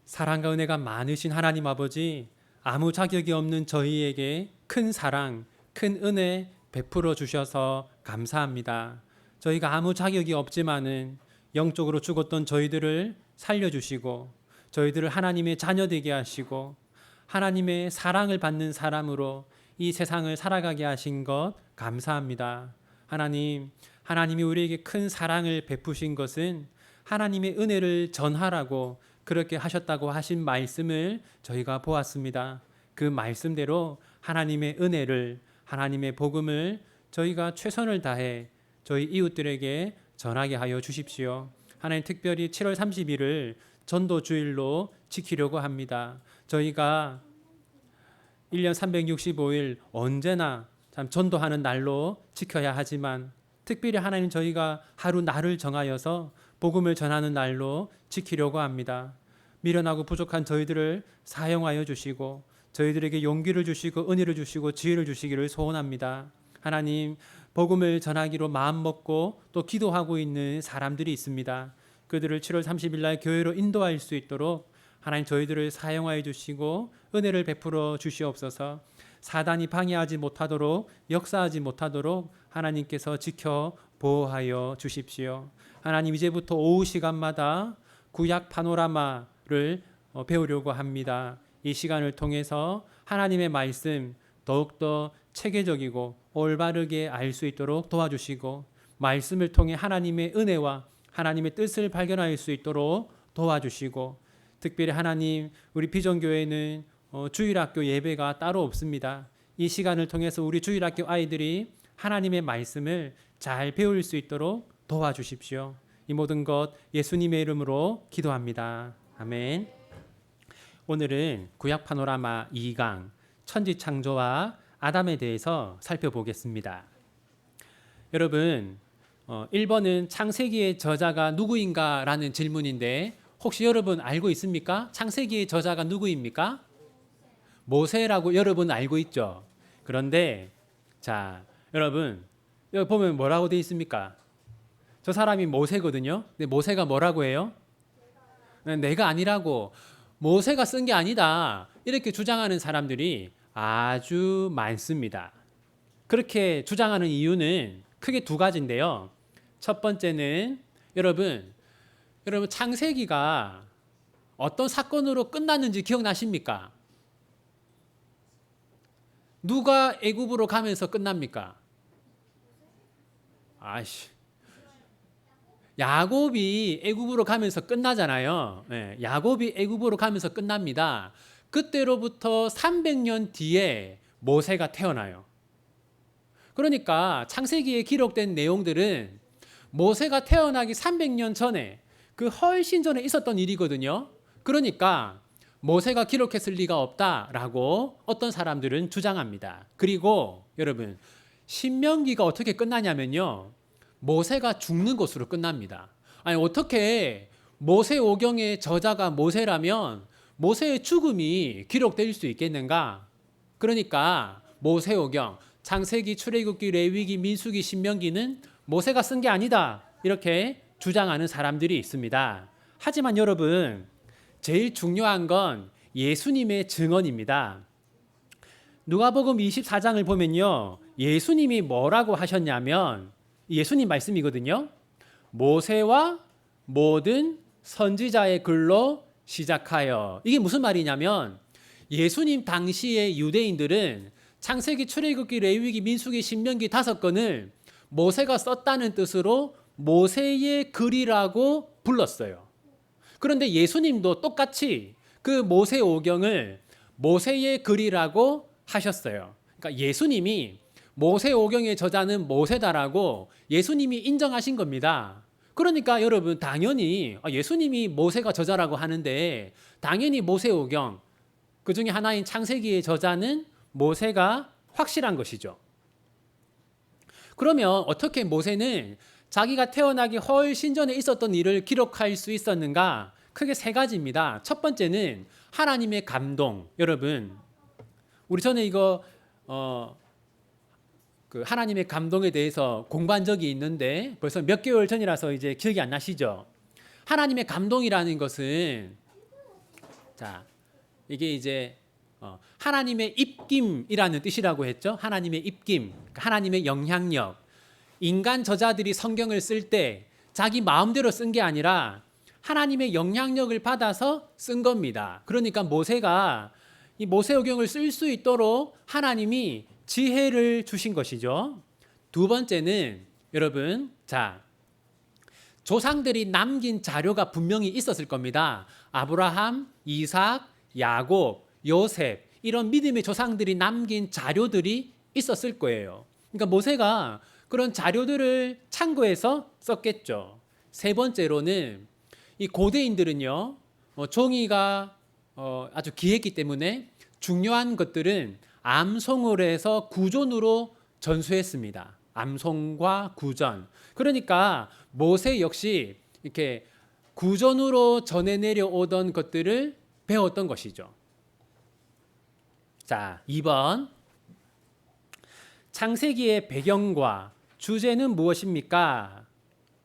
사랑과 은혜가 많으신 하나님 아버지, 아무 자격이 없는 저희에게 큰 사랑, 큰 은혜 베풀어 주셔서 감사합니다. 저희가 아무 자격이 없지만은 영적으로 죽었던 저희들을 살려주시고, 저희들을 하나님의 자녀 되게 하시고, 하나님의 사랑을 받는 사람으로 이 세상을 살아가게 하신 것 감사합니다. 하나님이 우리에게 큰 사랑을 베푸신 것은 하나님의 은혜를 전하라고 그렇게 하셨다고 하신 말씀을 저희가 보았습니다. 그 말씀대로 하나님의 은혜를, 하나님의 복음을 저희가 최선을 다해 저희 이웃들에게 전하게 하여 주십시오. 하나님, 특별히 7월 30일을 전도 주일로 지키려고 합니다. 저희가 1년 365일 언제나 참 전도하는 날로 지켜야 하지만, 특별히 하나님, 저희가 하루 날을 정하여서 복음을 전하는 날로 지키려고 합니다. 미련하고 부족한 저희들을 사용하여 주시고, 저희들에게 용기를 주시고 은혜를 주시고 지혜를 주시기를 소원합니다. 하나님, 복음을 전하기로 마음먹고 또 기도하고 있는 사람들이 있습니다. 그들을 7월 30일 날 교회로 인도할 수 있도록 하나님, 저희들을 사용하여 주시고 은혜를 베풀어 주시옵소서. 사단이 방해하지 못하도록, 역사하지 못하도록 하나님께서 지켜 보호하여 주십시오. 하나님, 이제부터 오후 시간마다 구약 파노라마를 배우려고 합니다. 이 시간을 통해서 하나님의 말씀 더욱더 체계적이고 올바르게 알 수 있도록 도와주시고, 말씀을 통해 하나님의 은혜와 하나님의 뜻을 발견할 수 있도록 도와주시고, 특별히 하나님, 우리 비전교회는 주일학교 예배가 따로 없습니다. 이 시간을 통해서 우리 주일학교 아이들이 하나님의 말씀을 잘 배울 수 있도록 도와주십시오. 이 모든 것 예수님의 이름으로 기도합니다. 아멘. 오늘은 구약 파노라마 2강 천지창조와 아담에 대해서 살펴보겠습니다. 여러분, 1번은 창세기의 저자가 누구인가 라는 질문인데, 혹시 여러분 알고 있습니까? 창세기의 저자가 누구입니까? 모세라고 여러분 알고 있죠? 그런데 자, 여러분, 여기 보면 뭐라고 되어 있습니까? 저 사람이 모세거든요. 근데 모세가 뭐라고 해요? 내가 아니라고, 모세가 쓴 게 아니다, 이렇게 주장하는 사람들이 아주 많습니다. 그렇게 주장하는 이유는 크게 두 가지인데요. 첫 번째는 여러분 창세기가 어떤 사건으로 끝났는지 기억나십니까? 누가 애굽으로 가면서 끝납니까? 야곱이 애굽으로 가면서 끝나잖아요. 네, 야곱이 애굽으로 가면서 끝납니다. 그때로부터 300년 뒤에 모세가 태어나요. 그러니까 창세기에 기록된 내용들은 모세가 태어나기 300년 전에, 그 훨씬 전에 있었던 일이거든요. 그러니까 모세가 기록했을 리가 없다라고 어떤 사람들은 주장합니다. 그리고 여러분, 신명기가 어떻게 끝나냐면요, 모세가 죽는 것으로 끝납니다. 아니, 어떻게 모세오경의 저자가 모세라면 모세의 죽음이 기록될 수 있겠는가? 그러니까 모세오경, 창세기, 출애굽기, 레위기, 민수기, 신명기는 모세가 쓴 게 아니다, 이렇게 주장하는 사람들이 있습니다. 하지만 여러분, 제일 중요한 건 예수님의 증언입니다. 누가복음 24장을 보면요, 예수님이 뭐라고 하셨냐면, 예수님 말씀이거든요. 모세와 모든 선지자의 글로 시작하여. 이게 무슨 말이냐면, 예수님 당시의 유대인들은 창세기, 출애굽기, 레위기, 민수기, 신명기 5권을 모세가 썼다는 뜻으로 모세의 글이라고 불렀어요. 그런데 예수님도 똑같이 그 모세오경을 모세의 글이라고 하셨어요. 그러니까 예수님이 모세오경의 저자는 모세다라고 예수님이 인정하신 겁니다. 그러니까 여러분, 당연히 예수님이 모세가 저자라고 하는데 당연히 모세오경, 그 중에 하나인 창세기의 저자는 모세가 확실한 것이죠. 그러면 어떻게 모세는 자기가 태어나기 훨씬 전에 있었던 일을 기록할 수 있었는가? 크게 세 가지입니다. 첫 번째는 하나님의 감동. 여러분, 우리 전에 이거 그 하나님의 감동에 대해서 공부한 적이 있는데 벌써 몇 개월 전이라서 이제 기억이 안 나시죠? 하나님의 감동이라는 것은 자, 이게 이제 하나님의 입김이라는 뜻이라고 했죠. 하나님의 입김, 하나님의 영향력. 인간 저자들이 성경을 쓸 때 자기 마음대로 쓴 게 아니라 하나님의 영향력을 받아서 쓴 겁니다. 그러니까 모세가 이 모세오경을 쓸 수 있도록 하나님이 지혜를 주신 것이죠. 두 번째는 여러분, 자, 조상들이 남긴 자료가 분명히 있었을 겁니다. 아브라함, 이삭, 야곱, 요셉 이런 믿음의 조상들이 남긴 자료들이 있었을 거예요. 그러니까 모세가 그런 자료들을 참고해서 썼겠죠. 세 번째로는 이 고대인들은요, 종이가 아주 귀했기 때문에 중요한 것들은 암송을 해서 구전으로 전수했습니다. 암송과 구전. 그러니까 모세 역시 이렇게 구전으로 전해 내려오던 것들을 배웠던 것이죠. 자, 2번. 창세기의 배경과 주제는 무엇입니까?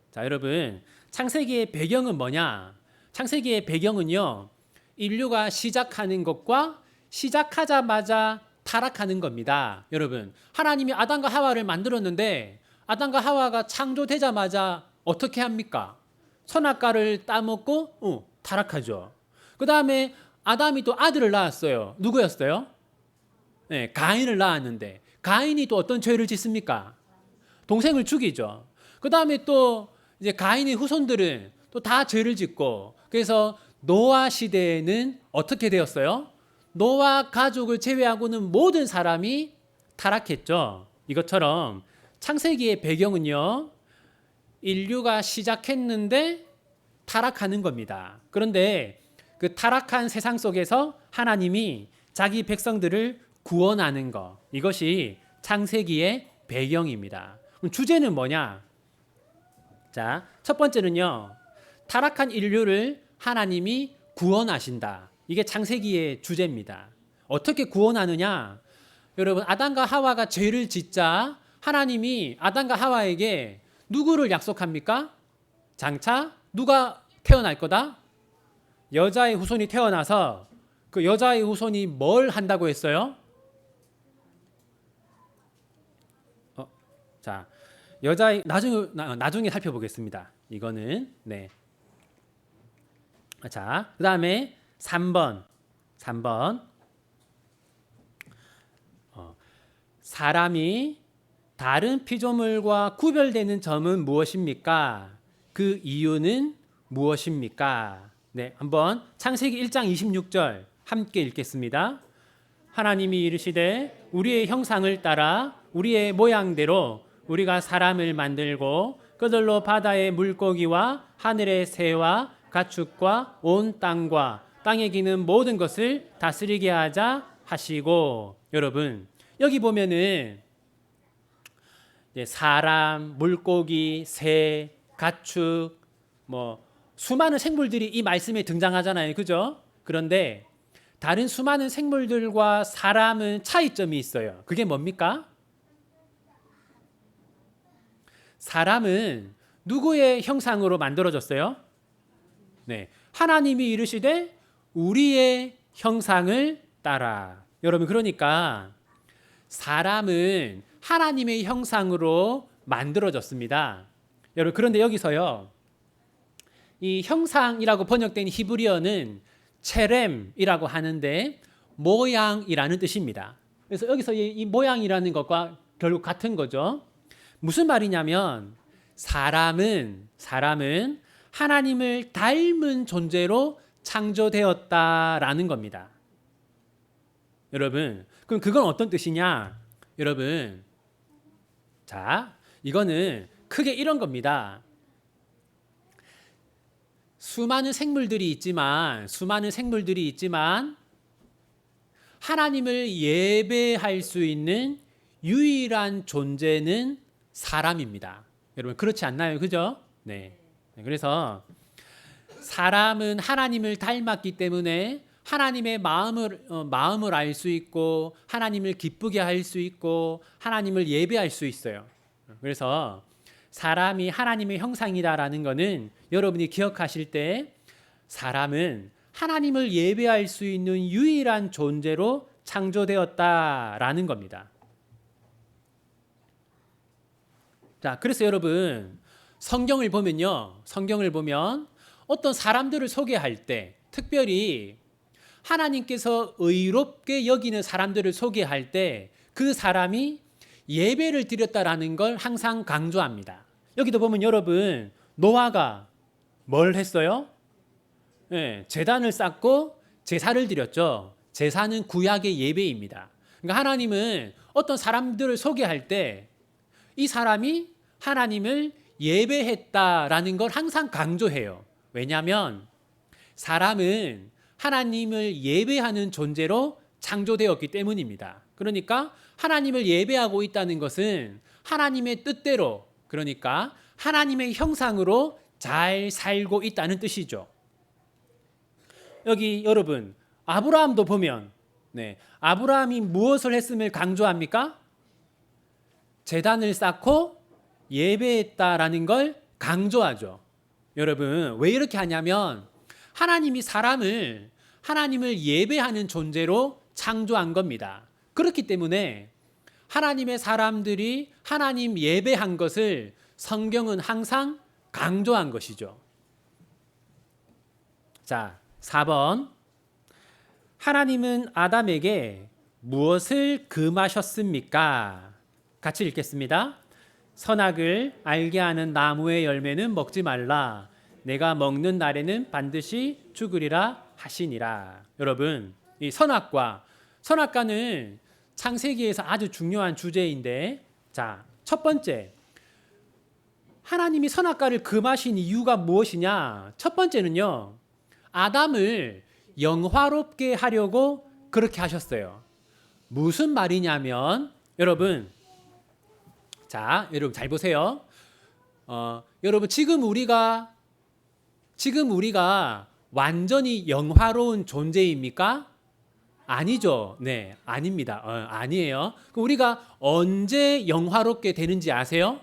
자, 여러분, 창세기의 배경은 뭐냐? 창세기의 배경은요, 인류가 시작하는 것과 시작하자마자 타락하는 겁니다. 여러분, 하나님이 아담과 하와를 만들었는데 아담과 하와가 창조되자마자 어떻게 합니까? 선악과를 따먹고 타락하죠. 그 다음에 아담이 또 아들을 낳았어요. 누구였어요? 네, 가인을 낳았는데 가인이 또 어떤 죄를 짓습니까? 동생을 죽이죠. 그 다음에 또 이제 가인의 후손들은 또 다 죄를 짓고, 그래서 노아 시대에는 어떻게 되었어요? 노아 가족을 제외하고는 모든 사람이 타락했죠. 이것처럼 창세기의 배경은요, 인류가 시작했는데 타락하는 겁니다. 그런데 그 타락한 세상 속에서 하나님이 자기 백성들을 구원하는 것, 이것이 창세기의 배경입니다. 그럼 주제는 뭐냐? 자, 첫 번째는요, 타락한 인류를 하나님이 구원하신다. 이게 창세기의 주제입니다. 어떻게 구원하느냐? 여러분, 아담과 하와가 죄를 짓자 하나님이 아담과 하와에게 누구를 약속합니까? 장차 누가 태어날 거다? 여자의 후손이 태어나서 그 여자의 후손이 뭘 한다고 했어요? 자, 여자의 나중에 살펴보겠습니다. 이거는 네. 자, 그다음에 3번. 사람이 다른 피조물과 구별되는 점은 무엇입니까? 그 이유는 무엇입니까? 네, 한번 창세기 1장 26절 함께 읽겠습니다. 하나님이 이르시되 우리의 형상을 따라 우리의 모양대로 우리가 사람을 만들고 그들로 바다의 물고기와 하늘의 새와 가축과 온 땅과 땅에 기는 모든 것을 다스리게 하자 하시고. 여러분, 여기 보면은 사람, 물고기, 새, 가축, 수많은 생물들이 이 말씀에 등장하잖아요. 그죠? 그런데 다른 수많은 생물들과 사람은 차이점이 있어요. 그게 뭡니까? 사람은 누구의 형상으로 만들어졌어요? 네, 하나님이 이르시되 우리의 형상을 따라. 여러분, 그러니까 사람은 하나님의 형상으로 만들어졌습니다. 여러분, 그런데 여기서요, 이 형상이라고 번역된 히브리어는 체렘이라고 하는데 모양이라는 뜻입니다. 그래서 여기서 이 모양이라는 것과 결국 같은 거죠. 무슨 말이냐면 사람은 하나님을 닮은 존재로 창조되었다라는 겁니다. 여러분, 그럼 그건 어떤 뜻이냐? 여러분, 자, 이거는 크게 이런 겁니다. 수많은 생물들이 있지만 하나님을 예배할 수 있는 유일한 존재는 사람입니다. 여러분, 그렇지 않나요? 그죠? 네. 그래서 사람은 하나님을 닮았기 때문에 하나님의 마음을 알 수 있고 하나님을 기쁘게 할 수 있고 하나님을 예배할 수 있어요. 그래서 사람이 하나님의 형상이다라는 것은 여러분이 기억하실 때 사람은 하나님을 예배할 수 있는 유일한 존재로 창조되었다라는 겁니다. 자, 그래서 여러분 성경을 보면 어떤 사람들을 소개할 때, 특별히 하나님께서 의롭게 여기는 사람들을 소개할 때 그 사람이 예배를 드렸다라는 걸 항상 강조합니다. 여기도 보면 여러분 노아가 뭘 했어요? 제단을 쌓고 제사를 드렸죠. 제사는 구약의 예배입니다. 그러니까 하나님은 어떤 사람들을 소개할 때 이 사람이 하나님을 예배했다라는 걸 항상 강조해요. 왜냐하면 사람은 하나님을 예배하는 존재로 창조되었기 때문입니다. 그러니까 하나님을 예배하고 있다는 것은 하나님의 뜻대로, 그러니까 하나님의 형상으로 잘 살고 있다는 뜻이죠. 여기 여러분 아브라함도 보면 아브라함이 무엇을 했음을 강조합니까? 제단을 쌓고 예배했다라는 걸 강조하죠. 여러분 왜 이렇게 하냐면 하나님이 사람을 하나님을 예배하는 존재로 창조한 겁니다. 그렇기 때문에 하나님의 사람들이 하나님 예배한 것을 성경은 항상 강조한 것이죠. 자, 4번. 하나님은 아담에게 무엇을 금하셨습니까? 같이 읽겠습니다. 선악을 알게 하는 나무의 열매는 먹지 말라. 내가 먹는 날에는 반드시 죽으리라 하시니라. 여러분, 이 선악과는 창세기에서 아주 중요한 주제인데, 자, 첫 번째, 하나님이 선악과를 금하신 이유가 무엇이냐? 첫 번째는요, 아담을 영화롭게 하려고 그렇게 하셨어요. 무슨 말이냐면, 여러분 잘 보세요. 여러분 지금 우리가 완전히 영화로운 존재입니까? 아니죠. 네, 아닙니다. 아니에요. 우리가 언제 영화롭게 되는지 아세요?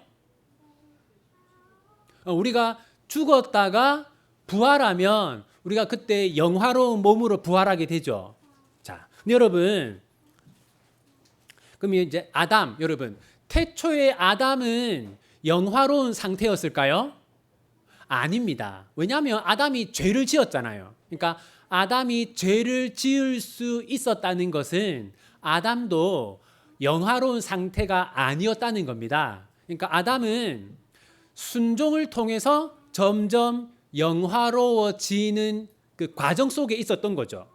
우리가 죽었다가 부활하면 우리가 그때 영화로운 몸으로 부활하게 되죠. 자, 여러분, 그럼 이제 여러분, 태초의 아담은 영화로운 상태였을까요? 아닙니다. 왜냐하면 아담이 죄를 지었잖아요. 그러니까 아담이 죄를 지을 수 있었다는 것은 아담도 영화로운 상태가 아니었다는 겁니다. 그러니까 아담은 순종을 통해서 점점 영화로워지는 그 과정 속에 있었던 거죠.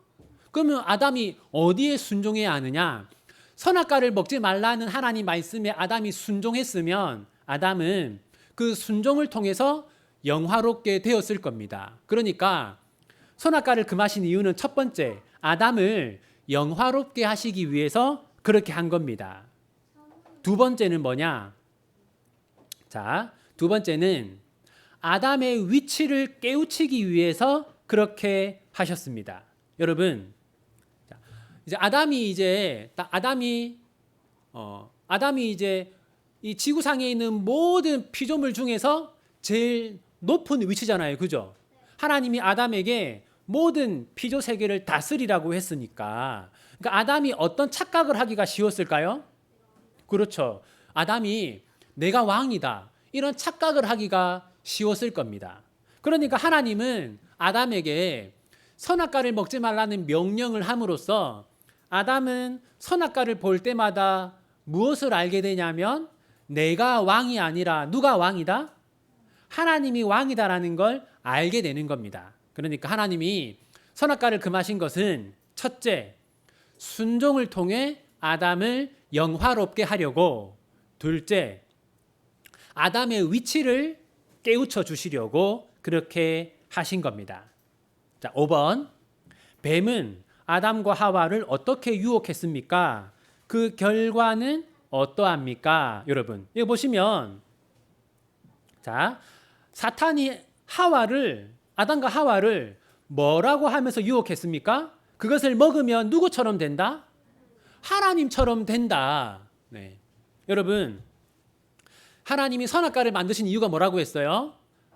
그러면 아담이 어디에 순종해야 하느냐? 선악과를 먹지 말라는 하나님 말씀에 아담이 순종했으면 아담은 그 순종을 통해서 영화롭게 되었을 겁니다. 그러니까 선악과를 금하신 이유는 첫 번째, 아담을 영화롭게 하시기 위해서 그렇게 한 겁니다. 두 번째는 뭐냐? 자, 두 번째는 아담의 위치를 깨우치기 위해서 그렇게 하셨습니다. 여러분, 이제 아담이 이제 이 지구상에 있는 모든 피조물 중에서 제일 높은 위치잖아요. 그죠? 하나님이 아담에게 모든 피조 세계를 다스리라고 했으니까. 그러니까 아담이 어떤 착각을 하기가 쉬웠을까요? 그렇죠. 아담이 내가 왕이다. 이런 착각을 하기가 쉬웠을 겁니다. 그러니까 하나님은 아담에게 선악과를 먹지 말라는 명령을 함으로써 아담은 선악과를 볼 때마다 무엇을 알게 되냐면 내가 왕이 아니라 누가 왕이다? 하나님이 왕이다라는 걸 알게 되는 겁니다. 그러니까 하나님이 선악과를 금하신 것은 첫째, 순종을 통해 아담을 영화롭게 하려고, 둘째, 아담의 위치를 깨우쳐 주시려고 그렇게 하신 겁니다. 자, 5번. 뱀은 아담과 하와를 어떻게 유혹했습니까? 그 결과는 어떠합니까? 여러분, 이거 보시면, 자, 사탄이 아담과 하와를 뭐라고 하면서 유혹했습니까? 그것을 먹으면 누구처럼 된다? 하나님처럼 된다. 네. 여러분, 하나님이 선악과를 만드신 이유가 뭐라고 했어요?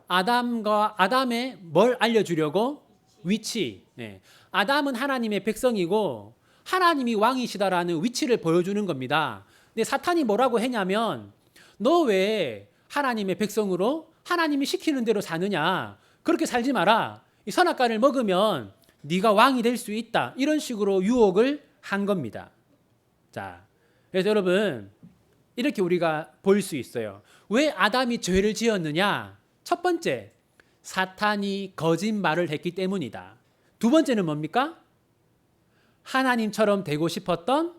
아담의 뭘 알려주려고? 위치. 네. 아담은 하나님의 백성이고 하나님이 왕이시다라는 위치를 보여주는 겁니다. 근데 사탄이 뭐라고 했냐면 너 왜 하나님의 백성으로 하나님이 시키는 대로 사느냐. 그렇게 살지 마라. 이 선악과를 먹으면 네가 왕이 될 수 있다. 이런 식으로 유혹을 한 겁니다. 자, 그래서 여러분 이렇게 우리가 볼 수 있어요. 왜 아담이 죄를 지었느냐? 첫 번째, 사탄이 거짓말을 했기 때문이다. 두 번째는 뭡니까? 하나님처럼 되고 싶었던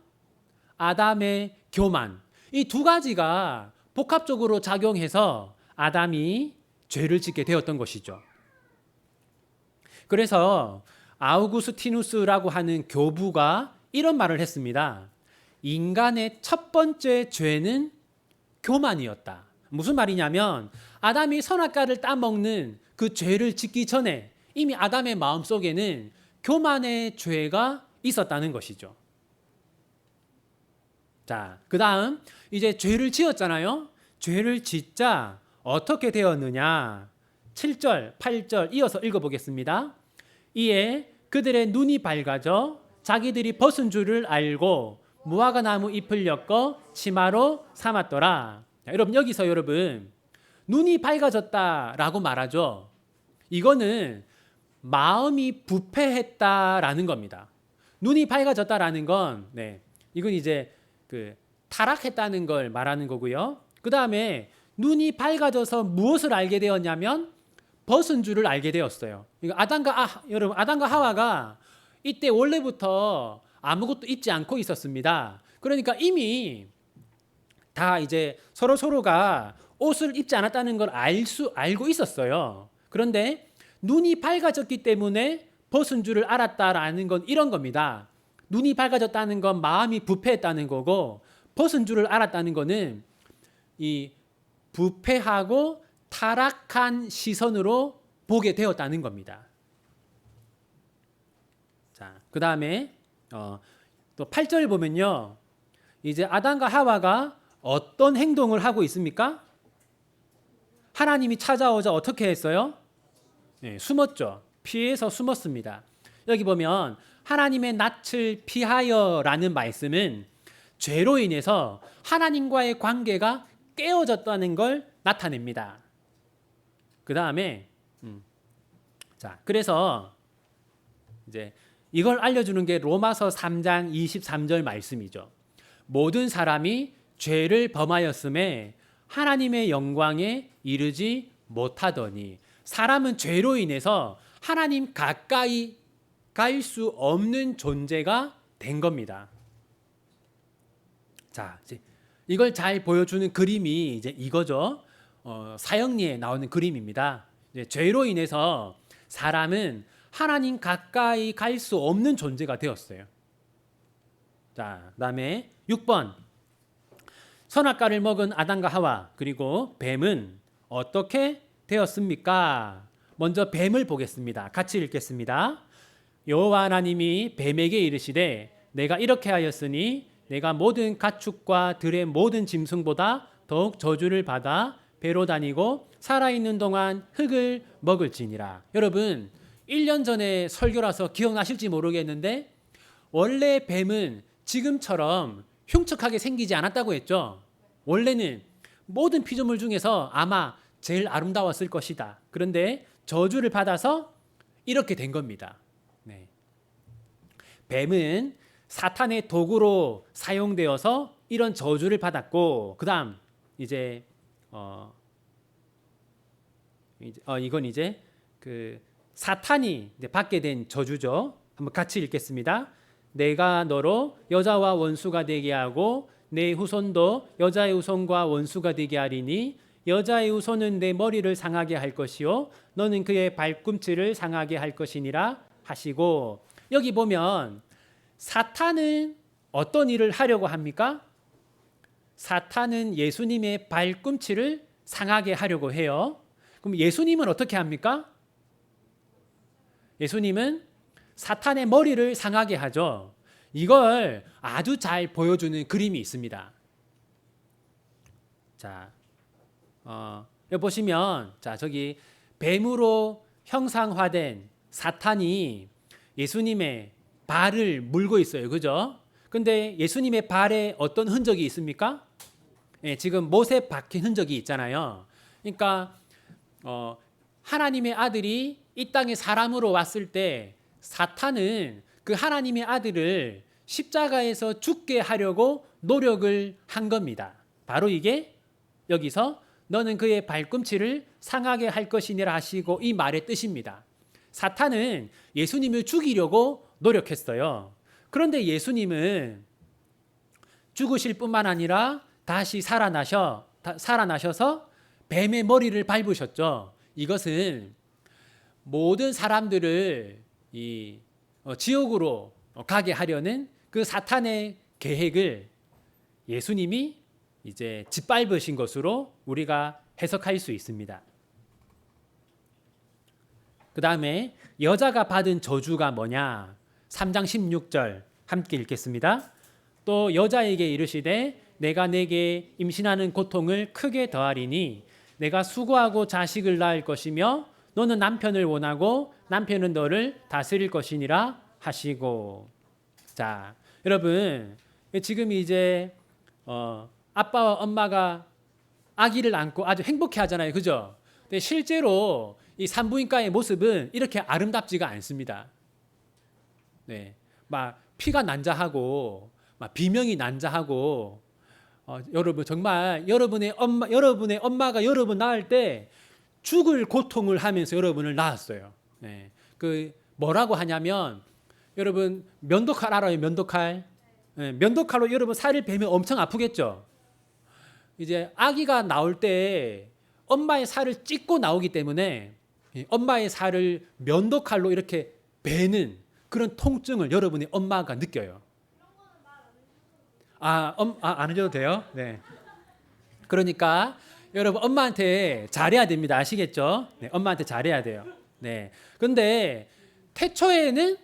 아담의 교만. 이 두 가지가 복합적으로 작용해서 아담이 죄를 짓게 되었던 것이죠. 그래서 아우구스티누스라고 하는 교부가 이런 말을 했습니다. 인간의 첫 번째 죄는 교만이었다. 무슨 말이냐면 아담이 선악과를 따먹는 그 죄를 짓기 전에 이미 아담의 마음속에는 교만의 죄가 있었다는 것이죠. 자, 그 다음 이제 죄를 지었잖아요. 죄를 짓자 어떻게 되었느냐. 7절, 8절 이어서 읽어보겠습니다. 이에 그들의 눈이 밝아져 자기들이 벗은 줄을 알고 무화과 나무 잎을 엮어 치마로 삼았더라. 자, 여러분 눈이 밝아졌다라고 말하죠. 이거는 마음이 부패했다라는 겁니다. 눈이 밝아졌다라는 건 이건 이제 그 타락했다는 걸 말하는 거고요. 그 다음에 눈이 밝아져서 무엇을 알게 되었냐면 벗은 줄을 알게 되었어요. 여러분 아담과 하와가 이때 원래부터 아무것도 입지 않고 있었습니다. 그러니까 이미 다 이제 서로가 옷을 입지 않았다는 걸 알고 있었어요. 그런데 눈이 밝아졌기 때문에 벗은 줄을 알았다라는 건 이런 겁니다. 눈이 밝아졌다는 건 마음이 부패했다는 거고 벗은 줄을 알았다는 거는 이 부패하고 타락한 시선으로 보게 되었다는 겁니다. 자, 그 다음에 또 8절 보면요. 이제 아담과 하와가 어떤 행동을 하고 있습니까? 하나님이 찾아오자 어떻게 했어요? 숨었죠. 피해서 숨었습니다. 여기 보면 하나님의 낯을 피하여라는 말씀은 죄로 인해서 하나님과의 관계가 깨어졌다는 걸 나타냅니다. 그 다음에 자, 그래서 이제 이걸 알려주는 게 로마서 3장 23절 말씀이죠. 모든 사람이 죄를 범하였음에 하나님의 영광에 이르지 못하더니 사람은 죄로 인해서 하나님 가까이 갈 수 없는 존재가 된 겁니다. 자, 이제 이걸 잘 보여주는 그림이 이제 이거죠. 사형리에 나오는 그림입니다. 이제 죄로 인해서 사람은 하나님 가까이 갈 수 없는 존재가 되었어요. 자, 그다음에 6번. 선악과를 먹은 아담과 하와 그리고 뱀은 어떻게 되었습니까? 먼저 뱀을 보겠습니다. 같이 읽겠습니다. 여호와 하나님이 뱀에게 이르시되 내가 이렇게 하였으니 내가 모든 가축과 들의 모든 짐승보다 더욱 저주를 받아 배로 다니고 살아있는 동안 흙을 먹을지니라. 여러분 1년 전에 설교라서 기억나실지 모르겠는데 원래 뱀은 지금처럼 흉측하게 생기지 않았다고 했죠. 원래는 모든 피조물 중에서 아마 제일 아름다웠을 것이다. 그런데 저주를 받아서 이렇게 된 겁니다. 뱀은 사탄의 도구로 사용되어서 이런 저주를 받았고, 그다음 이제 이건 이제 그 사탄이 받게 된 저주죠. 한번 같이 읽겠습니다. 내가 너로 여자와 원수가 되게 하고 내 후손도 여자의 후손과 원수가 되게 하리니 여자의 후손은 내 머리를 상하게 할 것이요 너는 그의 발꿈치를 상하게 할 것이니라 하시고, 여기 보면 사탄은 어떤 일을 하려고 합니까? 사탄은 예수님의 발꿈치를 상하게 하려고 해요. 그럼 예수님은 어떻게 합니까? 예수님은 사탄의 머리를 상하게 하죠. 이걸 아주 잘 보여주는 그림이 있습니다. 자, 여기 보시면 자 저기 뱀으로 형상화된 사탄이 예수님의 발을 물고 있어요. 그죠? 근데 예수님의 발에 어떤 흔적이 있습니까? 예, 지금 못에 박힌 흔적이 있잖아요. 그러니까 하나님의 아들이 이 땅에 사람으로 왔을 때 사탄은 그 하나님의 아들을 십자가에서 죽게 하려고 노력을 한 겁니다. 바로 이게 여기서 너는 그의 발꿈치를 상하게 할 것이니라 하시고 이 말의 뜻입니다. 사탄은 예수님을 죽이려고 노력했어요. 그런데 예수님은 죽으실 뿐만 아니라 다시 살아나셔서 뱀의 머리를 밟으셨죠. 이것은 모든 사람들을 지옥으로 가게 하려는 그 사탄의 계획을 예수님이 이제 짓밟으신 것으로 우리가 해석할 수 있습니다. 그 다음에 여자가 받은 저주가 뭐냐? 3장 16절 함께 읽겠습니다. 또 여자에게 이르시되 내가 내게 임신하는 고통을 크게 더하리니 내가 수고하고 자식을 낳을 것이며 너는 남편을 원하고 남편은 너를 다스릴 것이니라 하시고. 자, 여러분 지금 이제 아빠와 엄마가 아기를 안고 아주 행복해 하잖아요. 그죠? 근데 실제로 이 산부인과의 모습은 이렇게 아름답지가 않습니다. 네. 막 피가 난자하고 막 비명이 난자하고 여러분 정말 여러분의 엄마가 여러분 낳을 때 죽을 고통을 하면서 여러분을 낳았어요. 네. 그 뭐라고 하냐면 여러분 면도칼 알아요? 면도칼. 네. 면도칼로 여러분 살을 베면 엄청 아프겠죠. 이제 아기가 나올 때 엄마의 살을 찢고 나오기 때문에 엄마의 살을 면도칼로 이렇게 베는 그런 통증을 여러분의 엄마가 느껴요. 안 해줘도 돼요? 네. 그러니까 여러분 엄마한테 잘해야 됩니다. 아시겠죠? 네, 엄마한테 잘해야 돼요. 네. 근데 태초에는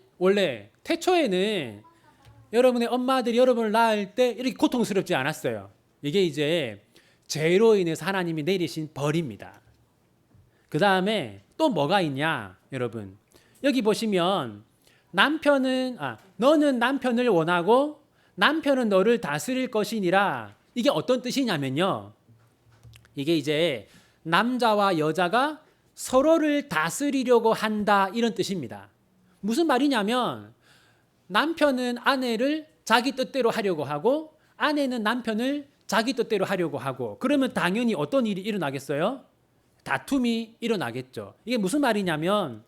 여러분의 엄마들이 여러분을 낳을 때 이렇게 고통스럽지 않았어요. 이게 이제 죄로 인해서 하나님이 내리신 벌입니다. 그 다음에 또 뭐가 있냐, 여러분. 여기 보시면 너는 남편을 원하고 남편은 너를 다스릴 것이니라. 이게 어떤 뜻이냐면요. 이게 이제 남자와 여자가 서로를 다스리려고 한다 이런 뜻입니다. 무슨 말이냐면 남편은 아내를 자기 뜻대로 하려고 하고 아내는 남편을 자기 뜻대로 하려고 하고 그러면 당연히 어떤 일이 일어나겠어요? 다툼이 일어나겠죠. 이게 무슨 말이냐면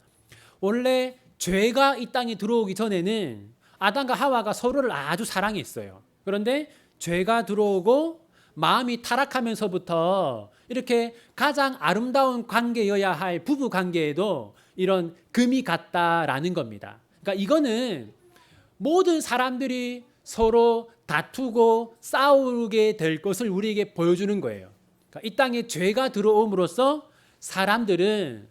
원래 죄가 이 땅에 들어오기 전에는 아담과 하와가 서로를 아주 사랑했어요. 그런데 죄가 들어오고 마음이 타락하면서부터 이렇게 가장 아름다운 관계여야 할 부부 관계에도 이런 금이 갔다라는 겁니다. 그러니까 이거는 모든 사람들이 서로 다투고 싸우게 될 것을 우리에게 보여주는 거예요. 그러니까 이 땅에 죄가 들어옴으로써 사람들은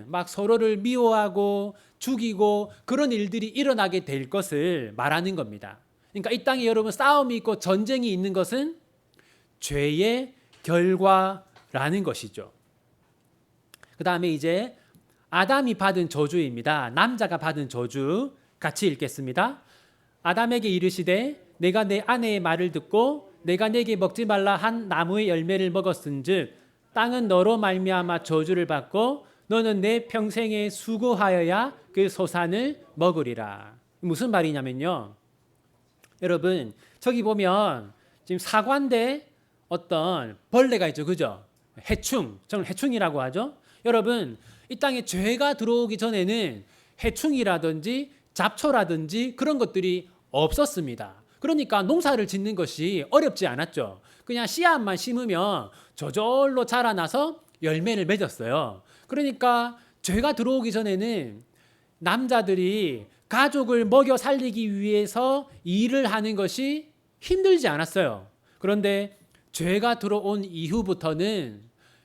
막 서로를 미워하고 죽이고 그런 일들이 일어나게 될 것을 말하는 겁니다. 그러니까 이 땅에 여러분 싸움이 있고 전쟁이 있는 것은 죄의 결과라는 것이죠. 그 다음에 이제 아담이 받은 저주입니다. 남자가 받은 저주 같이 읽겠습니다. 아담에게 이르시되 내가 내 아내의 말을 듣고 내가 내게 먹지 말라 한 나무의 열매를 먹었은즉 땅은 너로 말미암아 저주를 받고 너는 내 평생에 수고하여야 그 소산을 먹으리라. 무슨 말이냐면요. 여러분 저기 보면 지금 사과인데 어떤 벌레가 있죠. 그죠? 해충. 저는 해충이라고 하죠. 여러분 이 땅에 죄가 들어오기 전에는 해충이라든지 잡초라든지 그런 것들이 없었습니다. 그러니까 농사를 짓는 것이 어렵지 않았죠. 그냥 씨앗만 심으면 저절로 자라나서 열매를 맺었어요. 그러니까 죄가 들어오기 전에는 남자들이 가족을 먹여 살리기 위해서 일을 하는 것이 힘들지 않았어요. 그런데 죄가 들어온 이후부터는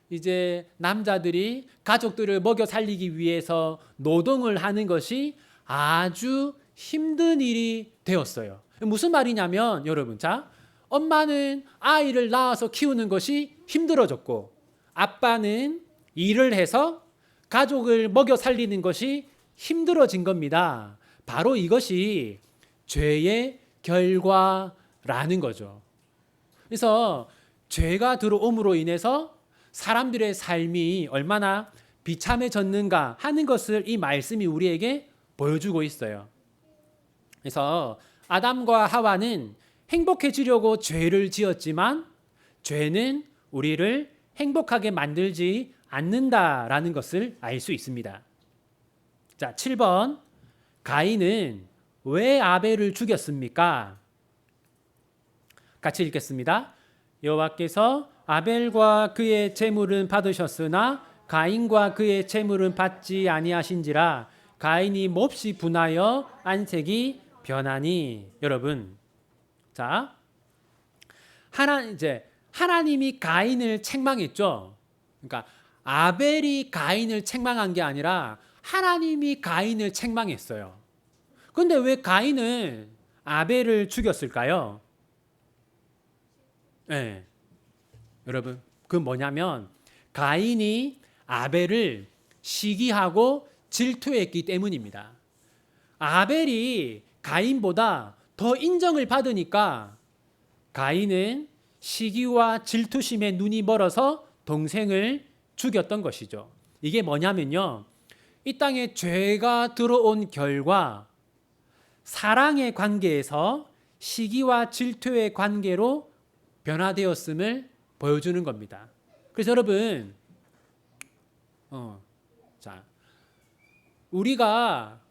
이제 남자들이 가족들을 먹여 살리기 위해서 노동을 하는 것이 아주 힘든 일이 되었어요. 무슨 말이냐면 여러분, 자, 엄마는 아이를 낳아서 키우는 것이 힘들어졌고 아빠는 일을 해서 가족을 먹여 살리는 것이 힘들어진 겁니다. 바로 이것이 죄의 결과라는 거죠. 그래서 죄가 들어옴으로 인해서 사람들의 삶이 얼마나 비참해졌는가 하는 것을 이 말씀이 우리에게 보여주고 있어요. 그래서 아담과 하와는 행복해지려고 죄를 지었지만 죄는 우리를 행복하게 만들지 않는다라는 것을 알 수 있습니다. 자, 7번. 가인은 왜 아벨을 죽였습니까? 같이 읽겠습니다. 여호와께서 아벨과 그의 제물은 받으셨으나 가인과 그의 제물은 받지 아니하신지라 가인이 몹시 분하여 안색이 변하니. 여러분, 자, 하나님이 가인을 책망했죠. 그러니까 아벨이 가인을 책망한 게 아니라 하나님이 가인을 책망했어요. 그런데 왜 가인은 아벨을 죽였을까요? 네. 여러분, 그건 뭐냐면 가인이 아벨을 시기하고 질투했기 때문입니다. 아벨이 가인보다 더 인정을 받으니까 가인은 시기와 질투심에 눈이 멀어서 동생을 죽였던 것이죠. 이게 뭐냐면요, 이 땅에 죄가 들어온 결과 사랑의 관계에서 시기와 질투의 관계로 변화되었음을 보여주는 겁니다. 그래서 여러분, 우리가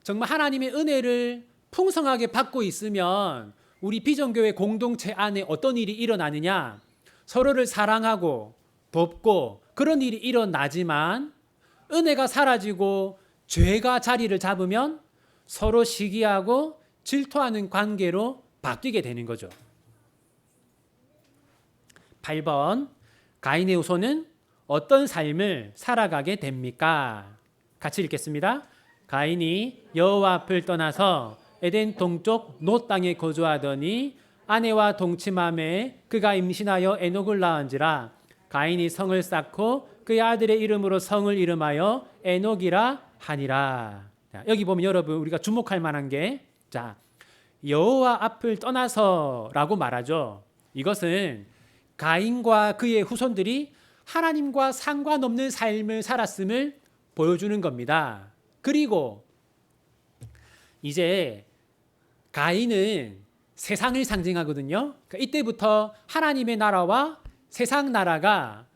정말 하나님의 은혜를 풍성하게 받고 있으면 우리 비전교회 공동체 안에 어떤 일이 일어나느냐? 서로를 사랑하고 돕고 그런 일이 일어나지만 은혜가 사라지고 죄가 자리를 잡으면 서로 시기하고 질투하는 관계로 바뀌게 되는 거죠. 8번. 가인의 후손은 어떤 삶을 살아가게 됩니까? 같이 읽겠습니다. 가인이 여호와 앞을 떠나서 에덴 동쪽 놋 땅에 거주하더니 아내와 동침함에 그가 임신하여 에녹을 낳은지라. 가인이 성을 쌓고 그의 아들의 이름으로 성을 이름하여 에녹이라 하니라. 자, 여기 보면 여러분 우리가 주목할 만한 게, 자, 여호와 앞을 떠나서라고 말하죠. 이것은 가인과 그의 후손들이 하나님과 상관없는 삶을 살았음을 보여주는 겁니다. 그리고 이제 가인은 세상을 상징하거든요. 그러니까 이때부터 하나님의 나라와 세상 나라가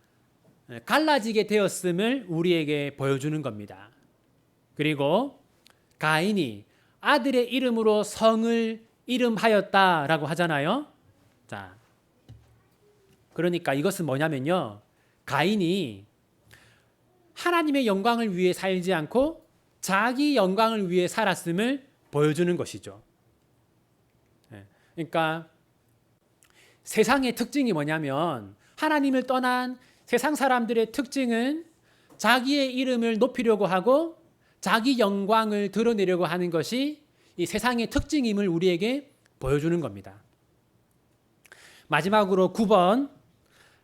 갈라지게 되었음을 우리에게 보여주는 겁니다. 그리고 가인이 아들의 이름으로 성을 이름하였다라고 하잖아요. 자, 그러니까 이것은 뭐냐면요, 가인이 하나님의 영광을 위해 살지 않고 자기 영광을 위해 살았음을 보여주는 것이죠. 그러니까 세상의 특징이 뭐냐면, 하나님을 떠난 세상 사람들의 특징은 자기의 이름을 높이려고 하고 자기 영광을 드러내려고 하는 것이 이 세상의 특징임을 우리에게 보여주는 겁니다. 마지막으로 9번.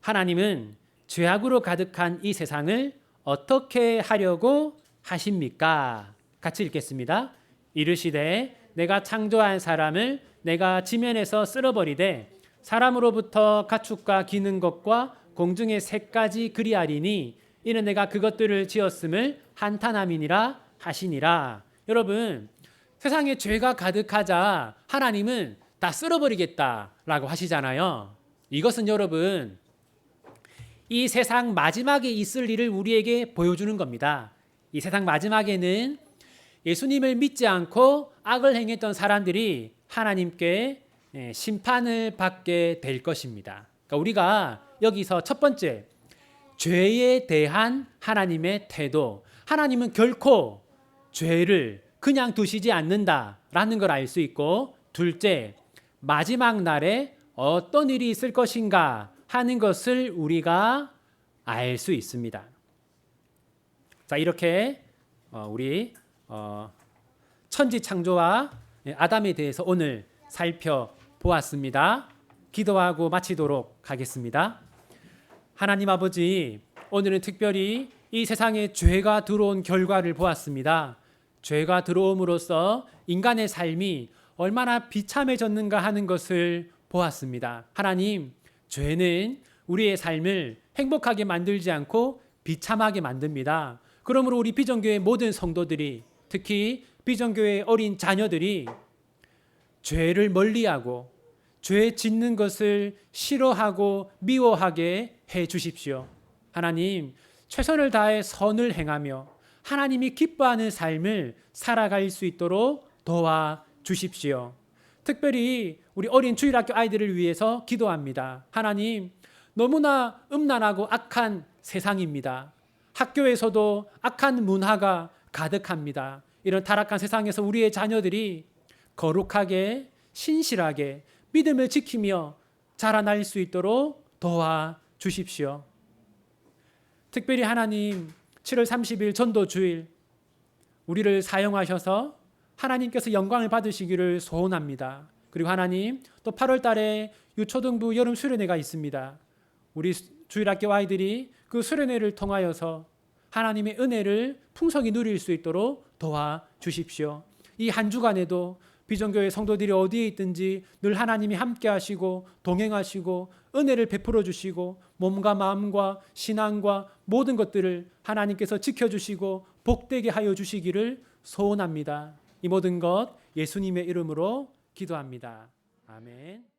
하나님은 죄악으로 가득한 이 세상을 어떻게 하려고 하십니까? 같이 읽겠습니다. 이르시되 내가 창조한 사람을 내가 지면에서 쓸어버리되 사람으로부터 가축과 기는 것과 공중의 새까지 그리하리니 이는 내가 그것들을 지었음을 한탄함이니라 하시니라. 여러분, 세상에 죄가 가득하자 하나님은 다 쓸어버리겠다라고 하시잖아요. 이것은 여러분, 이 세상 마지막에 있을 일을 우리에게 보여주는 겁니다. 이 세상 마지막에는 예수님을 믿지 않고 악을 행했던 사람들이 하나님께 심판을 받게 될 것입니다. 그러니까 우리가 여기서 첫 번째, 죄에 대한 하나님의 태도. 하나님은 결코 죄를 그냥 두시지 않는다라는 걸 알 수 있고, 둘째, 마지막 날에 어떤 일이 있을 것인가 하는 것을 우리가 알 수 있습니다. 자, 이렇게 우리 천지 창조와 아담에 대해서 오늘 살펴보았습니다. 기도하고 마치도록 하겠습니다. 하나님 아버지, 오늘은 특별히 이 세상에 죄가 들어온 결과를 보았습니다. 죄가 들어옴으로써 인간의 삶이 얼마나 비참해졌는가 하는 것을 보았습니다. 하나님, 죄는 우리의 삶을 행복하게 만들지 않고 비참하게 만듭니다. 그러므로 우리 비전교회 모든 성도들이, 특히 비전교회 어린 자녀들이 죄를 멀리하고 죄 짓는 것을 싫어하고 미워하게 해 주십시오. 하나님, 최선을 다해 선을 행하며 하나님이 기뻐하는 삶을 살아갈 수 있도록 도와 주십시오. 특별히 우리 어린 주일학교 아이들을 위해서 기도합니다. 하나님, 너무나 음란하고 악한 세상입니다. 학교에서도 악한 문화가 가득합니다. 이런 타락한 세상에서 우리의 자녀들이 거룩하게 신실하게 믿음을 지키며 자라날 수 있도록 도와 주십시오. 특별히 하나님, 7월 30일 전도주일 우리를 사용하셔서 하나님께서 영광을 받으시기를 소원합니다. 그리고 하나님, 또 8월 달에 유초등부 여름 수련회가 있습니다. 우리 주일학교 아이들이 그 수련회를 통하여서 하나님의 은혜를 풍성히 누릴 수 있도록 도와 주십시오. 이 한 주간에도 비전교회 성도들이 어디에 있든지 늘 하나님이 함께 하시고 동행하시고 은혜를 베풀어 주시고 몸과 마음과 신앙과 모든 것들을 하나님께서 지켜주시고 복되게 하여 주시기를 소원합니다. 이 모든 것 예수님의 이름으로 기도합니다. 아멘.